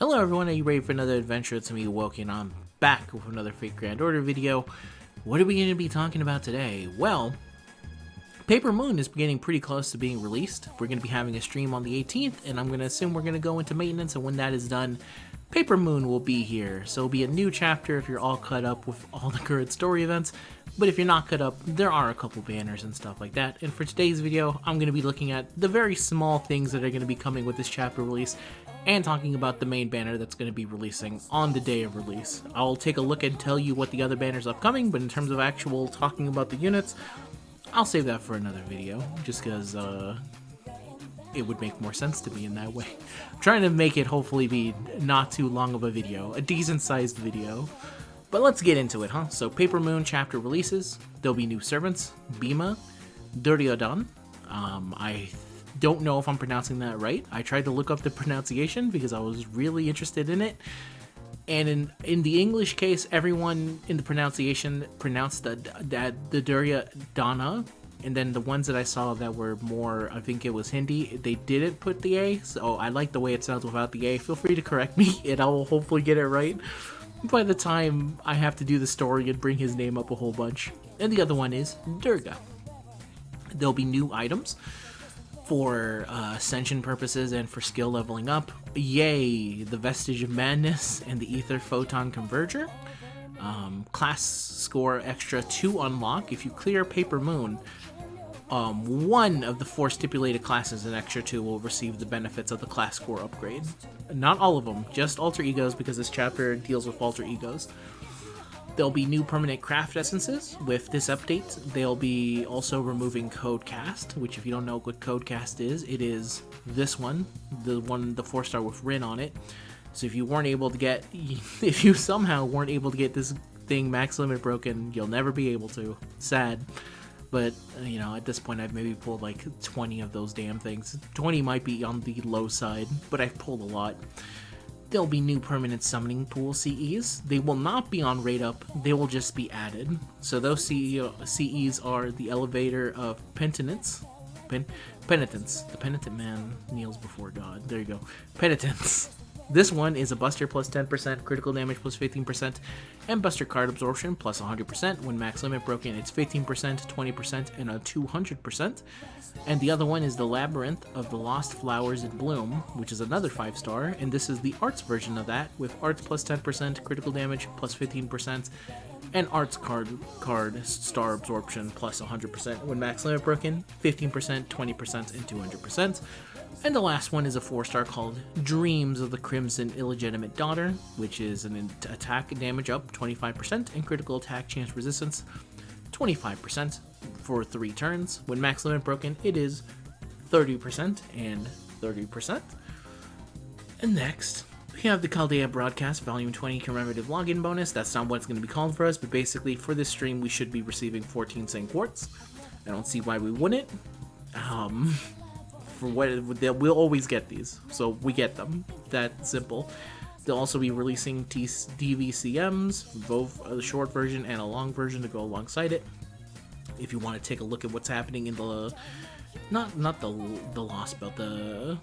Hello everyone, are you ready for another adventure? It's me, Wokey, and I'm back with another Fate Grand Order video. What are we going to be talking about today? Well, Paper Moon is getting pretty close to being released. We're going to be having a stream on the 18th, and I'm going to assume we're going to go into maintenance, and when that is done, Paper Moon will be here. So it'll be a new chapter if you're all caught up with all the current story events, but if you're not caught up, there are a couple banners and stuff like that. And for today's video, I'm going to be looking at the very small things that are going to be coming with this chapter release, and talking about the main banner that's going to be releasing on the day of release. I'll take a look and tell you what the other banners upcoming, but in terms of actual talking about the units, I'll save that for another video, just because it would make more sense to me in that way. I'm trying to make it hopefully be not too long of a video, a decent sized video. But let's get into it, huh? So Paper Moon chapter releases, there'll be new servants, Bhima, Duryodhan. I don't know if I'm pronouncing that right. I tried to look up the pronunciation because I was really interested in it. And in the English case, everyone in the pronunciation pronounced the Duryodhana. And then the ones that I saw that were more, I think it was Hindi, they didn't put the A. So I like the way it sounds without the A. Feel free to correct me and I will hopefully get it right by the time I have to do the story and bring his name up a whole bunch. And the other one is Durga. There'll be new items for ascension purposes and for skill leveling up. Yay, the Vestige of Madness and the Ether Photon Converger. Class score extra to unlock. If you clear Paper Moon, one of the 4 stipulated classes in extra 2 will receive the benefits of the class score upgrade. Not all of them, just alter egos, because this chapter deals with alter egos. There'll be new permanent craft essences with this update. They'll be also removing Codecast, which if you don't know what Codecast is, it is this one, the 4-star with Rin on it. So if you somehow weren't able to get this thing max limit broken, you'll never be able to. Sad. But, you know, at this point I've maybe pulled like 20 of those damn things. 20 might be on the low side, but I've pulled a lot. There'll be new permanent summoning pool CEs. They will not be on rate up, they will just be added. So those CEs are the Elevator of Penitence. Penitence. The Penitent Man kneels before God. There you go. Penitence. This one is a Buster plus 10%, critical damage plus 15%, and Buster card absorption plus 100%. When max limit broken, it's 15%, 20%, and a 200%. And the other one is the Labyrinth of the Lost Flowers in Bloom, which is another 5-star, and this is the Arts version of that, with Arts plus 10%, critical damage plus 15%, and Arts card star absorption plus 100%. When max limit broken, 15%, 20%, and 200%. And the last one is a 4-star called Dreams of the Crimson Illegitimate Daughter, which is an attack damage up 25% and critical attack chance resistance 25% for 3 turns. When max limit broken, it is 30% and 30%. And next, we have the Chaldea Broadcast Volume 20 commemorative login bonus. That's not what it's going to be called for us, but basically for this stream we should be receiving 14 Saint Quartz. I don't see why we wouldn't. We'll always get these, so we get them. That simple. They'll also be releasing DVCMs, both a short version and a long version to go alongside it. If you want to take a look at what's happening in the not the Lost Belt, the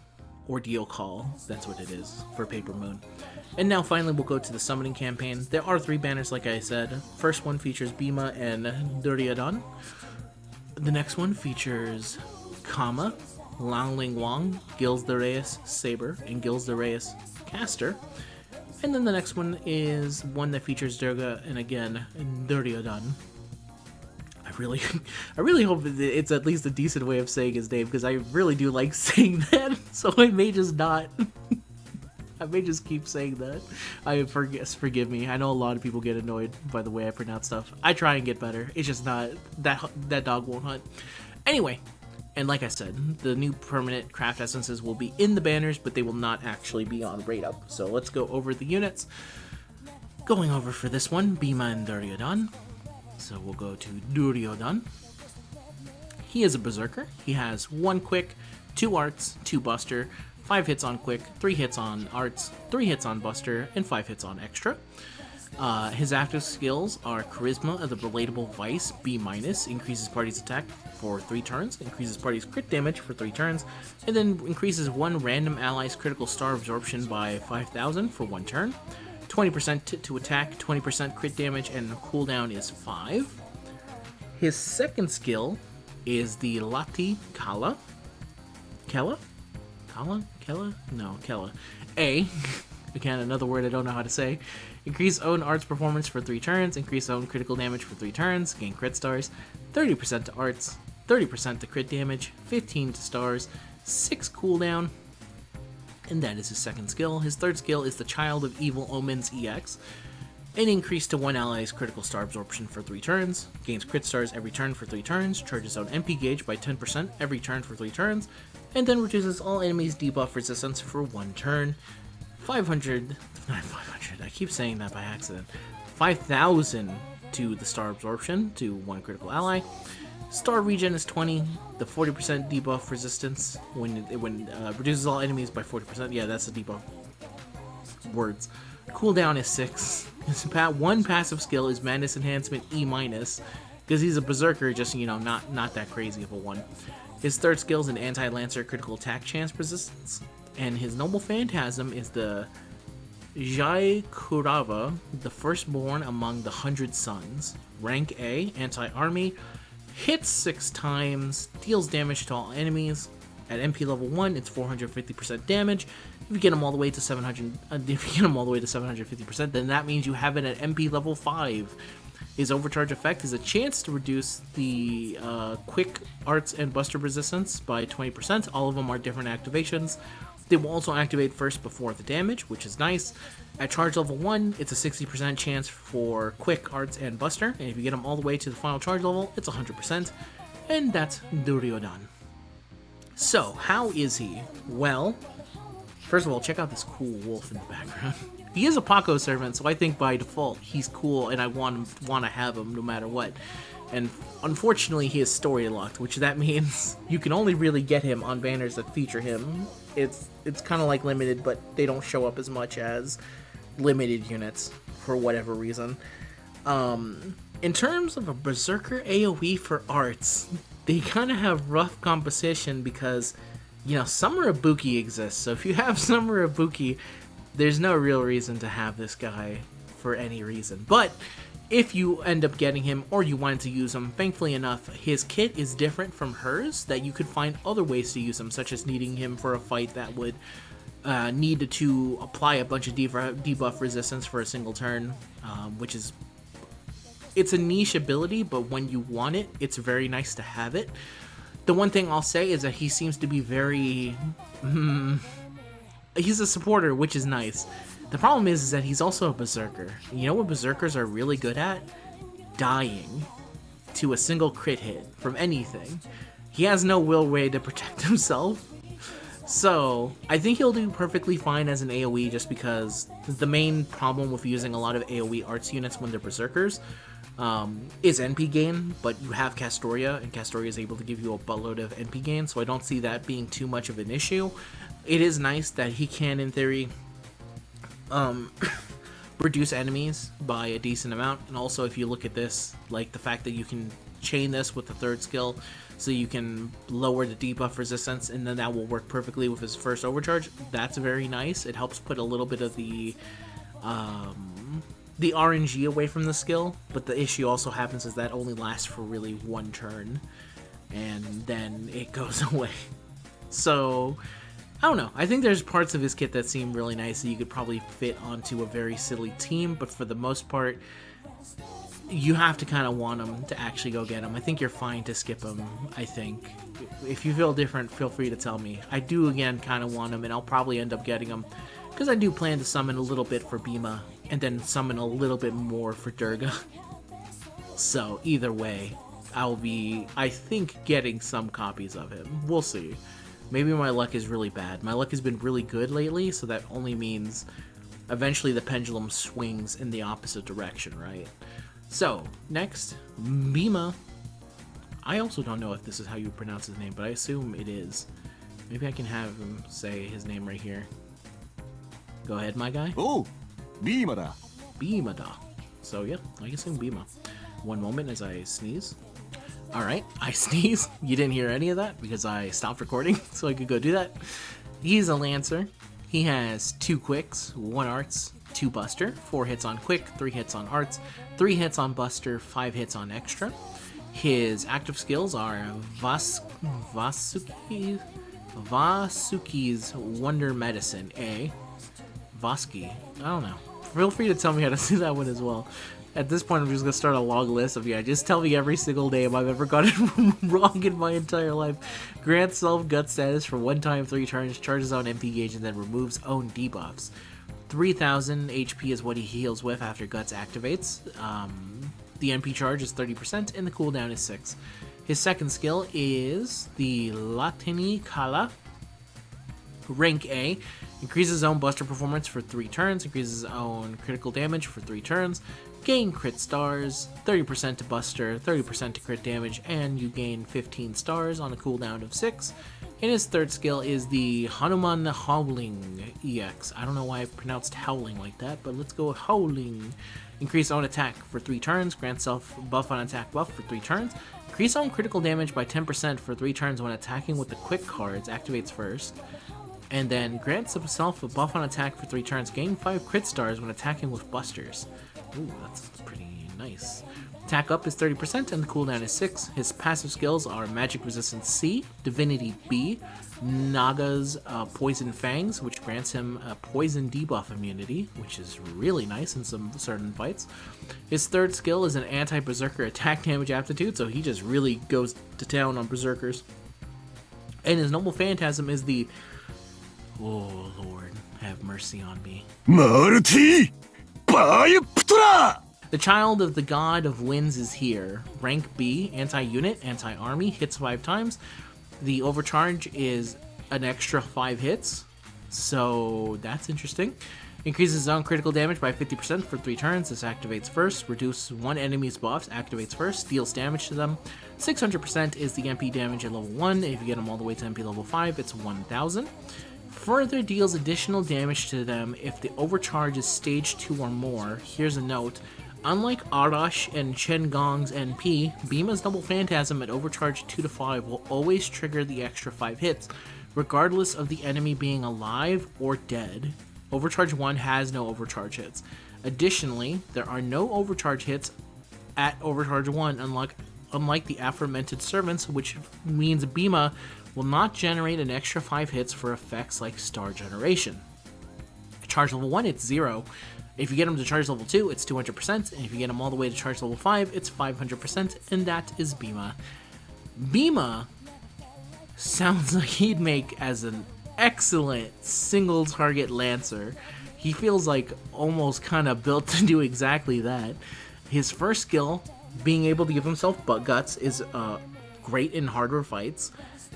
Ordeal Call, that's what it is for Paper Moon. And now finally we'll go to the summoning campaign. There are 3 banners, like I said. First one features Bhima and Duryodhan. The next one features Kama, Langling Wang, Gilles de Reyes Saber, and Gilles de Reyes Caster. And then the next one is one that features Durga and again Duryodhan. I really hope it's at least a decent way of saying his name, because I really do like saying that, so I may just not. I may just keep saying that. Forgive me. I know a lot of people get annoyed by the way I pronounce stuff. I try and get better. It's just not, that dog won't hunt. Anyway. And like I said, the new permanent craft essences will be in the banners, but they will not actually be on rate up. So let's go over the units. Going over for this one, Bhima and Duryodhan. So we'll go to Duryodhan. He is a berserker. He has 1 quick, 2 arts, 2 buster, 5 hits on quick, 3 hits on arts, 3 hits on buster, and 5 hits on extra. His active skills are Charisma of the Relatable Vice, B-, increases party's attack for 3 turns, increases party's crit damage for 3 turns, and then increases one random ally's critical star absorption by 5,000 for 1 turn. 20% to attack, 20% crit damage, and the cooldown is 5. His second skill is the Lati Kala. Kella? Kala? Kella? No, Kella. A. Again, another word I don't know how to say. Increase own arts performance for 3 turns, increase own critical damage for 3 turns, gain crit stars, 30% to arts, 30% to crit damage, 15 to stars, 6 cooldown, and that is his second skill. His third skill is the Child of Evil Omens EX. An increase to one ally's critical star absorption for 3 turns, gains crit stars every turn for 3 turns, charges own MP gauge by 10% every turn for 3 turns, and then reduces all enemies' debuff resistance for 1 turn. 500, not 500, I keep saying that by accident. 5,000 to the star absorption to 1 critical ally. Star regen is 20, the 40% debuff resistance when reduces all enemies by 40%. Yeah, that's the debuff. Words. Cooldown is 6. His one passive skill is Madness Enhancement E-, because he's a berserker, just, you know, not that crazy of a one. His third skill is an Anti-Lancer critical attack chance resistance, and his Noble Phantasm is the Jai Kurava, the firstborn among the 100 Sons. Rank A, Anti-Army, hits 6 times, deals damage to all enemies. At MP level 1, it's 450% damage. If you get them all the way to 750%, then that means you have it at MP level 5. His overcharge effect is a chance to reduce the quick arts and buster resistance by 20%. All of them are different activations. They will also activate first before the damage, which is nice. At charge level 1, it's a 60% chance for quick arts and buster, and if you get them all the way to the final charge level, it's 100%. And that's Duryodhan. So, how is he? Well, first of all, check out this cool wolf in the background. He is a Paco servant, so I think by default he's cool, and I want to have him no matter what. And unfortunately, he is story locked, which that means you can only really get him on banners that feature him. It's kind of like limited, but they don't show up as much as limited units for whatever reason. In terms of a berserker AoE for arts, they kind of have rough composition because, you know, Summer Ibuki exists. So if you have Summer Ibuki, there's no real reason to have this guy for any reason. But if you end up getting him or you wanted to use him, thankfully enough, his kit is different from hers, that you could find other ways to use him, such as needing him for a fight that would need to apply a bunch of debuff resistance for a single turn, which is... It's a niche ability, but when you want it, it's very nice to have it. The one thing I'll say is that he seems to be very... he's a supporter, which is nice. The problem is that he's also a berserker. You know what berserkers are really good at? Dying to a single crit hit from anything. He has no real way to protect himself. So, I think he'll do perfectly fine as an AoE just because the main problem with using a lot of AoE arts units when they're berserkers is NP gain, but you have Castoria, and Castoria is able to give you a buttload of NP gain, so I don't see that being too much of an issue. It is nice that he can, in theory, reduce enemies by a decent amount, and also if you look at this, like the fact that you can chain this with the third skill, so you can lower the debuff resistance, and then that will work perfectly with his first overcharge. That's very nice. It helps put a little bit of the RNG away from the skill, but the issue also happens is that only lasts for really 1 turn, and then it goes away. So, I don't know. I think there's parts of his kit that seem really nice that you could probably fit onto a very silly team, but for the most part, you have to kind of want him to actually go get him. I think you're fine to skip him, I think. If you feel different, feel free to tell me. I do, again, kind of want him, and I'll probably end up getting him, because I do plan to summon a little bit for Bhima, and then summon a little bit more for Durga. So, either way, I'll be, I think, getting some copies of him. We'll see. Maybe my luck is really bad. My luck has been really good lately, so that only means eventually the pendulum swings in the opposite direction, right? So, next, Bhima. I also don't know if this is how you pronounce his name, but I assume it is. Maybe I can have him say his name right here. Go ahead, my guy. Oh, Bhima da. Bhima da. So yeah, I guess I'm Bhima. One moment as I sneeze. Alright, I sneeze. You didn't hear any of that because I stopped recording so I could go do that. He's a Lancer. He has 2 quicks, 1 arts, 2 buster, 4 hits on quick, 3 hits on arts, 3 hits on buster, 5 hits on extra. His active skills are Vasuki's Wonder Medicine, A. Voski. I don't know. Feel free to tell me how to say that one as well. At this point, I'm just going to start a long list of, just tell me every single name I've ever gotten wrong in my entire life. Grants self-gut status for 1 time 3 turns, charges on MP gauge, and then removes own debuffs. 3000 HP is what he heals with after Guts activates. The MP charge is 30%, and the cooldown is 6. His second skill is the Latini Kala. Rank A. Increases his own buster performance for 3 turns, increases his own critical damage for 3 turns, gain crit stars, 30% to buster, 30% to crit damage, and you gain 15 stars on a cooldown of 6. And his third skill is the Hanuman Howling EX. I don't know why I pronounced howling like that, but let's go with howling. Increase own attack for 3 turns, grant self buff on attack buff for 3 turns, increase own critical damage by 10% for 3 turns when attacking with the quick cards, activates first. And then grants himself a buff on attack for 3 turns, gain 5 crit stars when attacking with busters. Ooh, that's pretty nice. Attack up is 30% and the cooldown is 6. His passive skills are Magic Resistance C, Divinity B, Naga's Poison Fangs, which grants him a poison debuff immunity, which is really nice in some certain fights. His third skill is an anti-berserker attack damage aptitude, so he just really goes to town on berserkers. And his noble phantasm is the... Oh, Lord, have mercy on me. Maruti! The Child of the God of Winds is here. Rank B, anti-unit, anti-army, hits 5 times. The overcharge is an extra 5 hits, so that's interesting. Increases his own critical damage by 50% for 3 turns. This activates first. Reduce 1 enemy's buffs, activates first. Deals damage to them. 600% is the MP damage at level 1. If you get them all the way to MP level 5, it's 1000. Further deals additional damage to them if the overcharge is stage 2 or more. Here's a note. Unlike Arash and Chengong's NP, Bhima's Double Phantasm at overcharge 2 to 5 will always trigger the extra 5 hits, regardless of the enemy being alive or dead. Overcharge 1 has no overcharge hits. Additionally, there are no overcharge hits at overcharge 1, unlike the aforementioned servants, which means Bhima will not generate an extra 5 hits for effects like Star Generation. Charge level 1, it's 0. If you get him to charge level 2, it's 200%, and if you get him all the way to charge level 5, it's 500%, and that is Bhima. Bhima sounds like he'd make as an excellent single target Lancer. He feels like almost kind of built to do exactly that. His first skill, being able to give himself butt guts, is great in harder fights.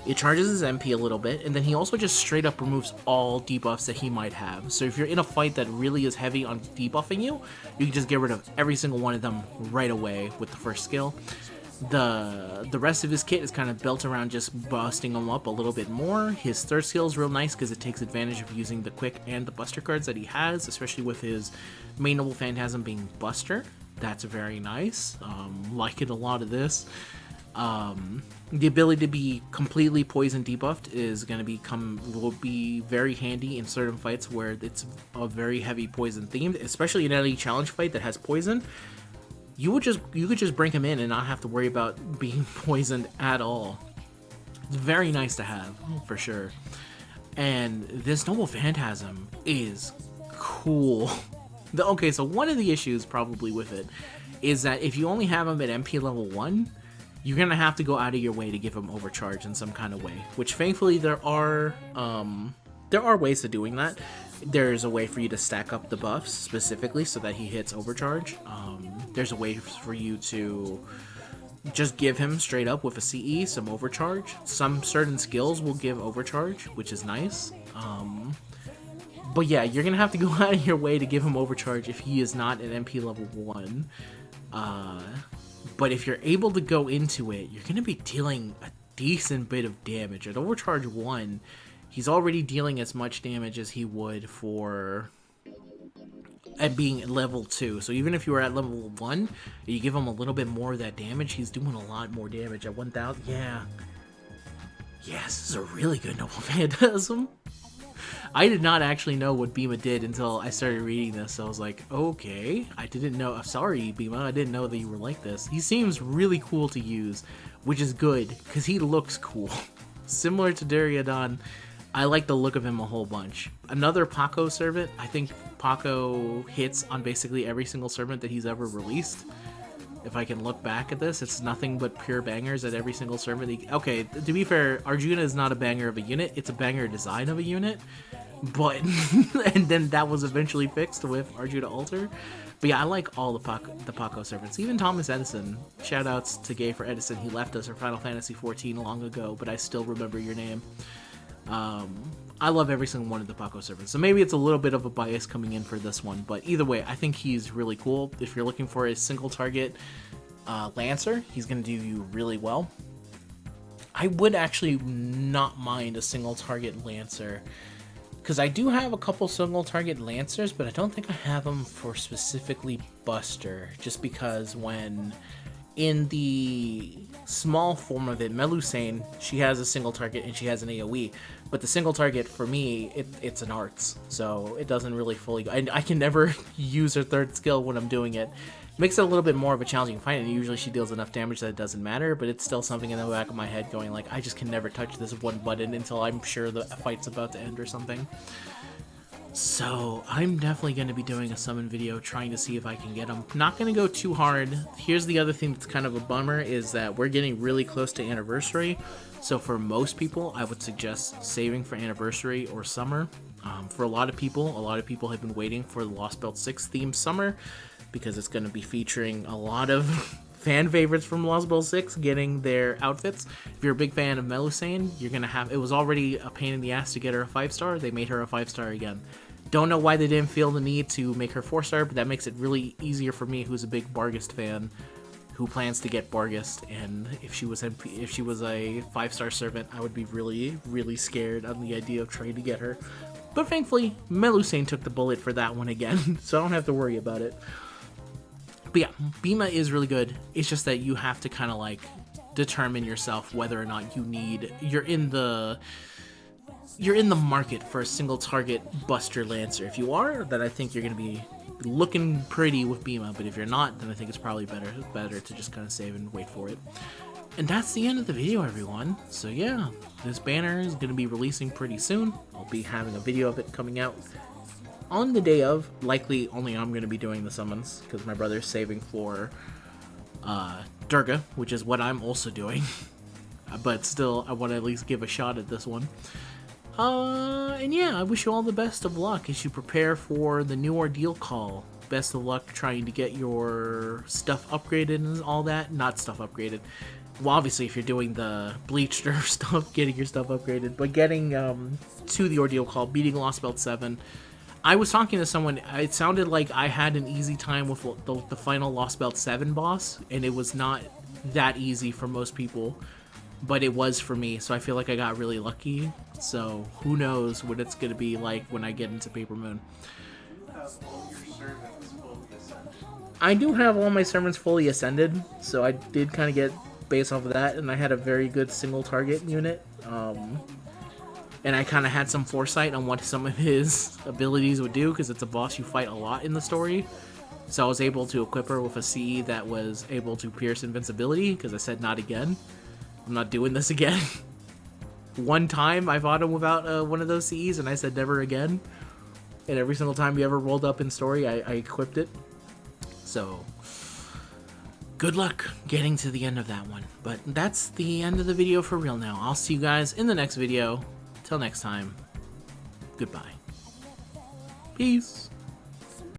It charges his MP a little bit, and then he also just straight up removes all debuffs that he might have. So if you're in a fight that really is heavy on debuffing you, you can just get rid of every single one of them right away with the first skill. The rest of his kit is kind of built around just busting him up a little bit more. His third skill is real nice because it takes advantage of using the quick and the buster cards that he has, especially with his main noble phantasm being buster. That's very nice. Like it a lot of this. The ability to be completely poison debuffed will be very handy in certain fights where it's a very heavy poison themed, especially in any challenge fight that has poison. You could just bring him in and not have to worry about being poisoned at all. It's very nice to have, for sure. And this Noble Phantasm is cool. Okay, so one of the issues probably with it is that if you only have him at MP level 1, you're gonna have to go out of your way to give him overcharge in some kind of way, which thankfully there are ways to doing that. There's a way for you to stack up the buffs specifically so that he hits overcharge. There's a way for you to just give him straight up with a CE some overcharge. Some certain skills will give overcharge, which is nice. But yeah, you're gonna have to go out of your way to give him overcharge if he is not at MP level 1. But if you're able to go into it, you're going to be dealing a decent bit of damage. At overcharge 1, he's already dealing as much damage as he would for at being at level 2. So even if you were at level 1, you give him a little bit more of that damage, he's doing a lot more damage at 1000. Yeah. Yes, this is a really good Noble Phantasm. I did not actually know what Bhima did until I started reading this, so I was like, okay, I didn't know. I'm sorry, Bhima, I didn't know that you were like this. He seems really cool to use, which is good, because he looks cool. Similar to Duryodhan, I like the look of him a whole bunch. Another Paco servant, I think Paco hits on basically every single servant that he's ever released. If I can look back at this, it's nothing but pure bangers at every single servant. Okay, to be fair, Arjuna is not a banger of a unit, it's a banger design of a unit. But, and then that was eventually fixed with Arjuna Alter. But yeah, I like all the Paco servants. Even Thomas Edison. Shoutouts to Gay for Edison. He left us for Final Fantasy XIV long ago, but I still remember your name. I love every single one of the Paco servants. So maybe it's a little bit of a bias coming in for this one. But either way, I think he's really cool. If you're looking for a single target Lancer, he's going to do you really well. I would actually not mind a single target Lancer, because I do have a couple single target Lancers, but I don't think I have them for specifically Buster, just because when in the small form of it, Melusine, she has a single target and she has an AoE, but the single target for me, it's an arts, so it doesn't really fully, I can never use her third skill when I'm doing it. Makes it a little bit more of a challenging fight, and usually she deals enough damage that it doesn't matter, but it's still something in the back of my head going like, I just can never touch this one button until I'm sure the fight's about to end or something. So I'm definitely going to be doing a summon video trying to see if I can get them. Not going to go too hard. Here's the other thing that's kind of a bummer is that we're getting really close to Anniversary. So for most people, I would suggest saving for Anniversary or Summer. For a lot of people have been waiting for the Lost Belt 6 themed Summer, because it's going to be featuring a lot of fan favorites from Lost Belt 6 getting their outfits. If you're a big fan of Melusine, you're going to have... It was already a pain in the ass to get her a 5-star. They made her a 5-star again. Don't know why they didn't feel the need to make her 4-star, but that makes it really easier for me, who's a big Barghest fan, who plans to get Barghest. And if she was a 5-star servant, I would be really, really scared on the idea of trying to get her. But thankfully, Melusine took the bullet for that one again, so I don't have to worry about it. But yeah, Bhima is really good. It's just that you have to kind of like determine yourself whether or not you're in the market for a single target Buster Lancer. If you are, then I think you're going to be looking pretty with Bhima, but if you're not, then I think it's probably better to just kind of save and wait for it. And that's the end of the video, everyone. So yeah, this banner is going to be releasing pretty soon. I'll be having a video of it coming out on the day of. Likely only I'm going to be doing the summons, because my brother's saving for Durga, which is what I'm also doing. But still, I want to at least give a shot at this one. And yeah, I wish you all the best of luck as you prepare for the new ordeal call. Best of luck trying to get your stuff upgraded and all that. Not stuff upgraded. Well, obviously, if you're doing the bleached or stuff, getting your stuff upgraded. But getting to the ordeal call, beating Lost Belt 7. I was talking to someone, it sounded like I had an easy time with the final Lost Belt 7 boss, and it was not that easy for most people, but it was for me, so I feel like I got really lucky. So who knows what it's going to be like when I get into Paper Moon. I do have all my servants fully ascended, so I did kind of get based off of that, and I had a very good single target unit. And I kind of had some foresight on what some of his abilities would do, because it's a boss you fight a lot in the story. So I was able to equip her with a CE that was able to pierce invincibility, because I said not again. I'm not doing this again. One time I fought him without one of those CEs, and I said never again. And every single time we ever rolled up in story, I equipped it. So, good luck getting to the end of that one. But that's the end of the video for real now. I'll see you guys in the next video. Till next time, goodbye. Peace.